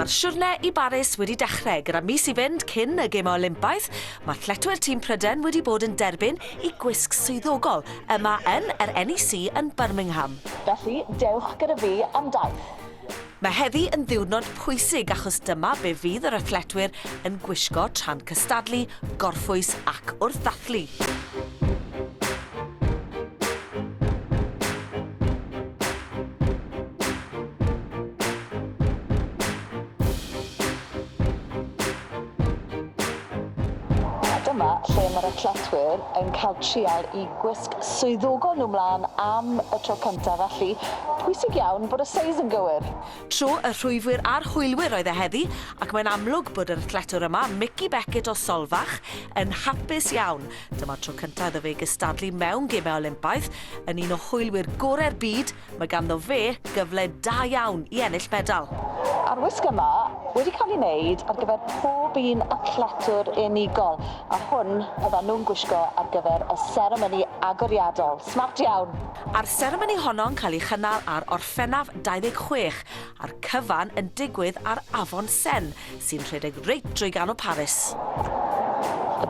Mae'r siwrne i Baris wedi dechrau gyda mis I fynd cyn y Gemau Olympaidd. Mae athletwyr tîm Prydain wedi bod yn derbyn I gwisg swyddogol yma yn yr NEC yn Birmingham. Felly, dewch gyda fi am daith. Mae heddi yn ddiwrnod pwysig achos dyma be fydd yr athletwyr yn gwisgo tra'n cystadlu, gorffwys ac wrth ddathlu. Dyma lle mae'r athletwyr yn cael trial I gwisg swyddogol nhw mlaen am y tro cyntaf, felly pwysig iawn bod y seis yn gywir. Tro y rhwyfwyr a'r hwylwyr oedd heddi, ac mae'n amlwg bod yr athletwr yma, Mickey Beckett o Solfach, yn hapus iawn. Dyma'r tro cyntaf iddo fe gystadlu mewn Gemau Olympaidd, yn un o hwylwyr gorau'r byd, mae ganddo fe gyfle da iawn I ennill medal. A'r wisg yma wedi cael ei wneud ar gyfer pob un athletwr unigol, a hwn fyddan nhw'n gwisgo ar gyfer y seremoni agoriadol. Smart iawn. A'r seremoni honno'n cael ei chynnal ar Orffennaf 26, a'r cyfan yn digwydd ar Afon Sen, sy'n rhedeg reit drwy ganol Paris.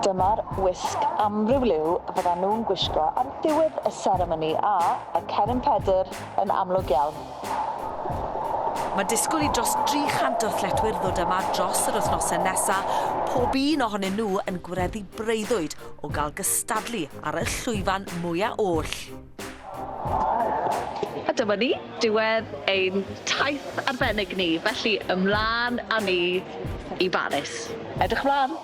Dyma'r wisg amryw fyddan nhw'n gwisgo ar ddiwedd y seremoni a y ceryn pedr yn amlwg iawn. Mae disgwyl I dros 300 o athletwyr ddod yma dros yr wythnosau nesaf, pob un ohonyn nhw yn gwireddu breuddwyd o gael gystadlu ar y llwyfan mwyaf oll. A dyma ni, diwedd ein taith arbennig ni, felly ymlaen â ni I Baris. Edrych mlaen!